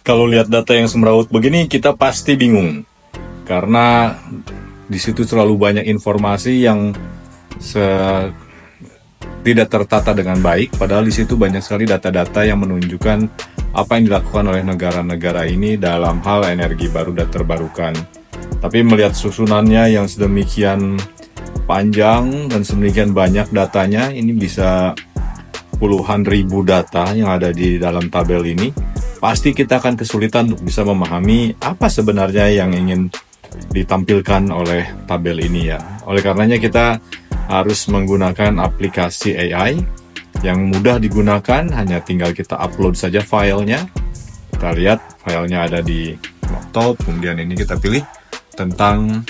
Kalau lihat data yang semrawut begini, kita pasti bingung. Karena di situ terlalu banyak informasi yang tidak tertata dengan baik. Padahal di situ banyak sekali data-data yang menunjukkan apa yang dilakukan oleh negara-negara ini dalam hal energi baru dan terbarukan. Tapi melihat susunannya yang sedemikian panjang dan sedemikian banyak datanya, ini bisa puluhan ribu data yang ada di dalam tabel ini, pasti kita akan kesulitan untuk bisa memahami apa sebenarnya yang ingin ditampilkan oleh tabel ini ya. Oleh karenanya kita harus menggunakan aplikasi AI yang mudah digunakan, hanya tinggal kita upload saja filenya. Kita lihat filenya ada di laptop, kemudian ini kita pilih tentang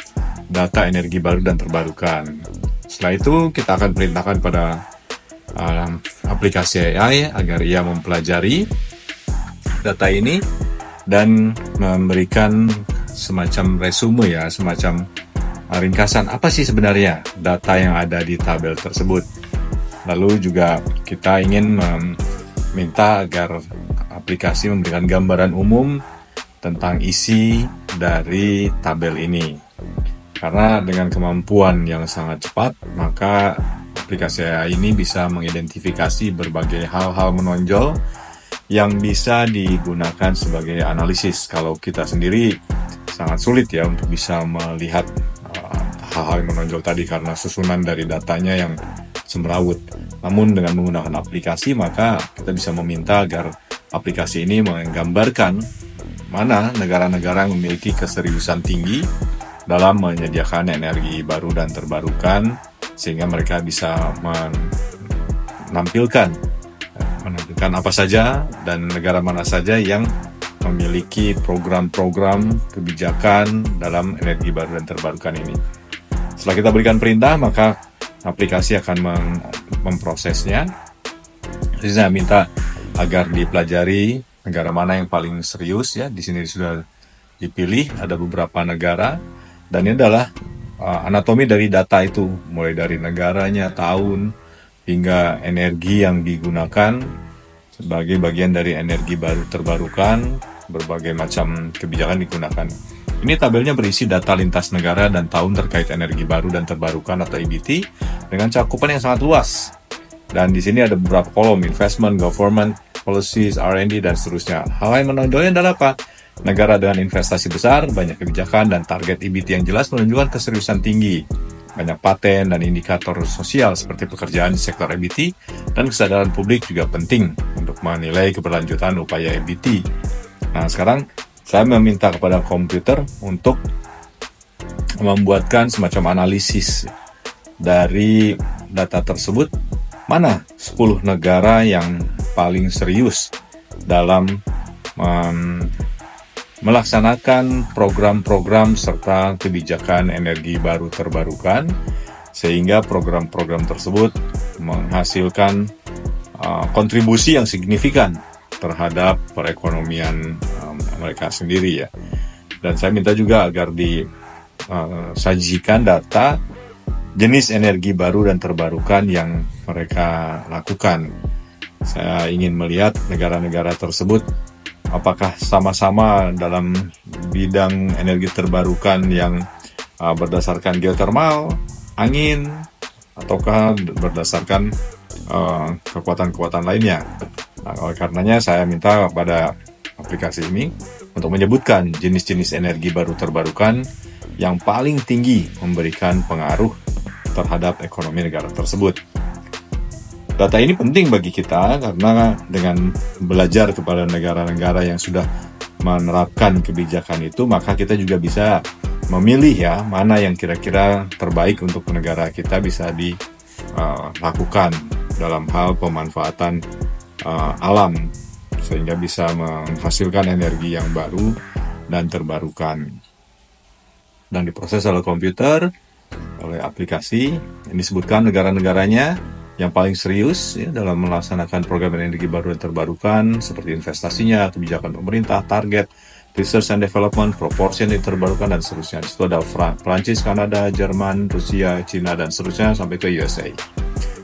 data energi baru dan terbarukan. Setelah itu kita akan perintahkan pada aplikasi AI agar ia mempelajari data ini dan memberikan semacam resume ya, semacam ringkasan apa sih sebenarnya data yang ada di tabel tersebut. Lalu juga kita ingin meminta agar aplikasi memberikan gambaran umum tentang isi dari tabel ini. Karena dengan kemampuan yang sangat cepat, maka aplikasi AI ini bisa mengidentifikasi berbagai hal-hal menonjol yang bisa digunakan sebagai analisis. Kalau kita sendiri sangat sulit ya untuk bisa melihat hal-hal yang menonjol tadi karena susunan dari datanya yang semrawut. Namun dengan menggunakan aplikasi, maka kita bisa meminta agar aplikasi ini menggambarkan mana negara-negara yang memiliki keseriusan tinggi dalam menyediakan energi baru dan terbarukan, sehingga mereka bisa menampilkan apa saja dan negara mana saja yang memiliki program-program kebijakan dalam energi baru dan terbarukan ini. Setelah kita berikan perintah, maka aplikasi akan memprosesnya. Jadi saya minta agar dipelajari negara mana yang paling serius ya. Di sini sudah dipilih ada beberapa negara, dan ini adalah anatomi dari data itu, mulai dari negaranya, tahun, hingga energi yang digunakan sebagai bagian dari energi baru terbarukan, berbagai macam kebijakan digunakan. Ini tabelnya berisi data lintas negara dan tahun terkait energi baru dan terbarukan atau EBT dengan cakupan yang sangat luas. Dan di sini ada beberapa kolom, investment, government, policies, R&D, dan seterusnya. Hal yang menonjolnya adalah apa? Negara dengan investasi besar, banyak kebijakan, dan target EBT yang jelas menunjukkan keseriusan tinggi. Banyak paten dan indikator sosial seperti pekerjaan di sektor EBT, dan kesadaran publik juga penting untuk menilai keberlanjutan upaya EBT. Nah, sekarang saya meminta kepada komputer untuk membuatkan semacam analisis dari data tersebut. Mana 10 negara yang paling serius dalam melaksanakan program-program serta kebijakan energi baru terbarukan, sehingga program-program tersebut menghasilkan kontribusi yang signifikan terhadap perekonomian mereka sendiri ya. Dan saya minta juga agar disajikan data jenis energi baru dan terbarukan yang mereka lakukan. Saya ingin melihat negara-negara tersebut apakah sama-sama dalam bidang energi terbarukan yang berdasarkan geothermal, angin, ataukah berdasarkan kekuatan-kekuatan lainnya. Nah, oleh karenanya saya minta kepada aplikasi ini untuk menyebutkan jenis-jenis energi baru terbarukan yang paling tinggi memberikan pengaruh terhadap ekonomi negara tersebut. Data ini penting bagi kita karena dengan belajar kepada negara-negara yang sudah menerapkan kebijakan itu, maka kita juga bisa memilih ya mana yang kira-kira terbaik untuk negara kita bisa dilakukan dalam hal pemanfaatan alam, sehingga bisa menghasilkan energi yang baru dan terbarukan. Dan diproses oleh komputer, oleh aplikasi, yang disebutkan negara-negaranya yang paling serius ya, dalam melaksanakan program energi baru dan terbarukan, seperti investasinya, kebijakan pemerintah, target, research and development, proportion yang terbarukan, dan seterusnya. Di situ ada Prancis, Kanada, Jerman, Rusia, Cina, dan seterusnya sampai ke USA.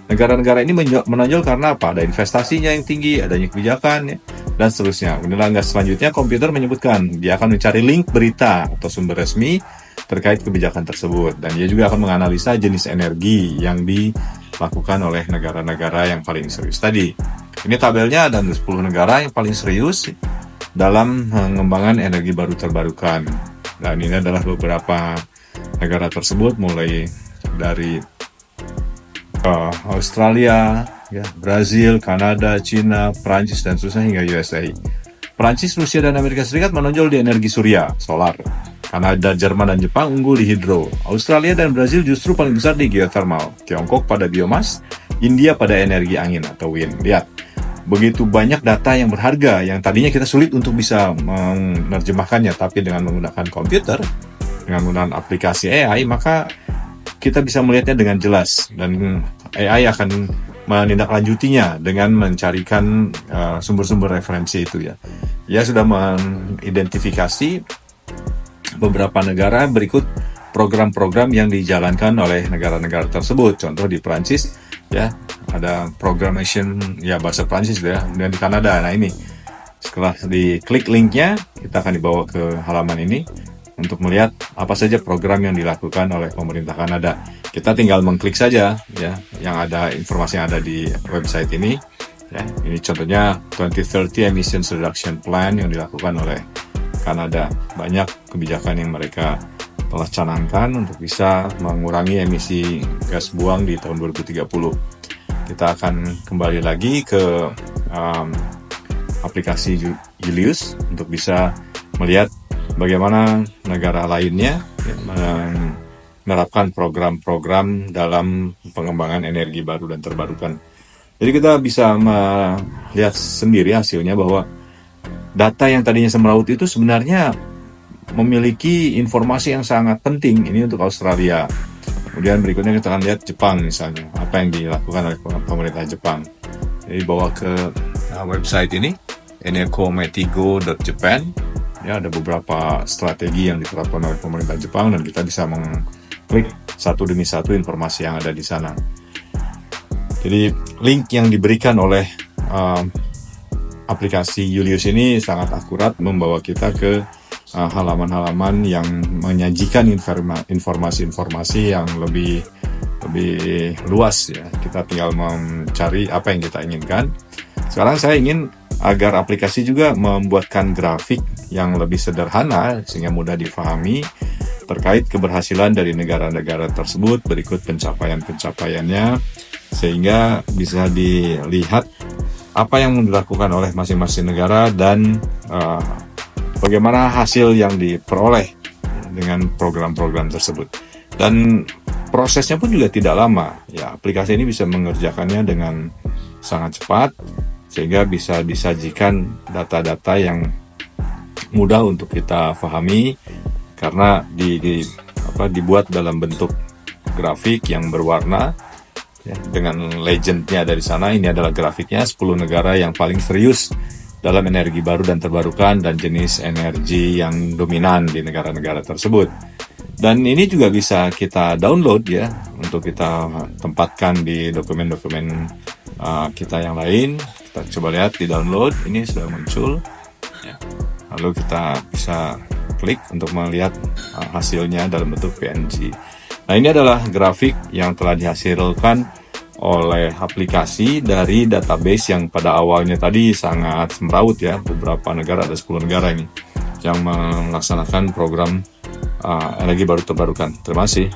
Negara-negara ini menonjol karena apa? Ada investasinya yang tinggi, adanya kebijakan, ya, dan seterusnya. Kemudian langkah selanjutnya, komputer menyebutkan dia akan mencari link berita atau sumber resmi terkait kebijakan tersebut, dan dia juga akan menganalisa jenis energi yang dilakukan oleh negara-negara yang paling serius tadi. Ini tabelnya ada 10 negara yang paling serius dalam pengembangan energi baru terbarukan, dan ini adalah beberapa negara tersebut, mulai dari Australia, ya, Brazil, Kanada, Cina, Prancis, dan seterusnya hingga USA. Prancis, Rusia, dan Amerika Serikat menonjol di energi surya, solar. Kanada, Jerman, dan Jepang unggul di hidro. Australia dan Brazil justru paling besar di geothermal. Tiongkok pada biomas, India pada energi angin atau wind. Lihat, begitu banyak data yang berharga yang tadinya kita sulit untuk bisa menerjemahkannya, tapi dengan menggunakan komputer, dengan menggunakan aplikasi AI, maka kita bisa melihatnya dengan jelas, dan AI akan menindaklanjutinya dengan mencarikan sumber-sumber referensi itu, ya. Ia sudah mengidentifikasi beberapa negara berikut program-program yang dijalankan oleh negara-negara tersebut. Contoh di Prancis, ya, ada programmation, ya, bahasa Prancis, ya. Dan di Kanada, nah ini setelah diklik linknya, kita akan dibawa ke halaman ini untuk melihat apa saja program yang dilakukan oleh pemerintah Kanada. Kita tinggal mengklik saja, ya, yang ada informasi yang ada di website ini. Ya, ini contohnya 2030 Emissions Reduction Plan yang dilakukan oleh Kanada. Banyak kebijakan yang mereka telah canangkan untuk bisa mengurangi emisi gas buang di tahun 2030. Kita akan kembali lagi ke aplikasi Julius untuk bisa melihat bagaimana negara lainnya menerapkan program-program dalam pengembangan energi baru dan terbarukan. Jadi kita bisa melihat sendiri hasilnya bahwa data yang tadinya semeraut itu sebenarnya memiliki informasi yang sangat penting. Ini untuk Australia. Kemudian berikutnya kita akan lihat Jepang misalnya, apa yang dilakukan oleh pemerintah Jepang. Jadi bawa ke website ini, enerkometigo.japan. Ya, ada beberapa strategi yang diterapkan oleh pemerintah Jepang, dan kita bisa mengklik satu demi satu informasi yang ada di sana. Jadi link yang diberikan oleh aplikasi Julius ini sangat akurat, membawa kita ke halaman-halaman yang menyajikan informasi-informasi yang lebih luas, ya. Kita tinggal mencari apa yang kita inginkan. Sekarang saya ingin agar aplikasi juga membuatkan grafik yang lebih sederhana sehingga mudah difahami terkait keberhasilan dari negara-negara tersebut, berikut pencapaian-pencapaiannya, sehingga bisa dilihat apa yang dilakukan oleh masing-masing negara dan bagaimana hasil yang diperoleh dengan program-program tersebut. Dan prosesnya pun juga tidak lama, ya. Aplikasi ini bisa mengerjakannya dengan sangat cepat sehingga bisa disajikan data-data yang mudah untuk kita pahami, karena dibuat dalam bentuk grafik yang berwarna, ya, dengan legendnya dari sana. Ini adalah grafiknya 10 negara yang paling serius dalam energi baru dan terbarukan dan jenis energi yang dominan di negara-negara tersebut. Dan ini juga bisa kita download, ya, untuk kita tempatkan di dokumen-dokumen kita yang lain. Kita coba lihat di download, ini sudah muncul, ya. Lalu kita bisa klik untuk melihat hasilnya dalam bentuk PNG. Nah, ini adalah grafik yang telah dihasilkan oleh aplikasi dari database yang pada awalnya tadi sangat semeraut, ya. Beberapa negara, ada 10 negara ini yang melaksanakan program energi baru terbarukan. Terima kasih.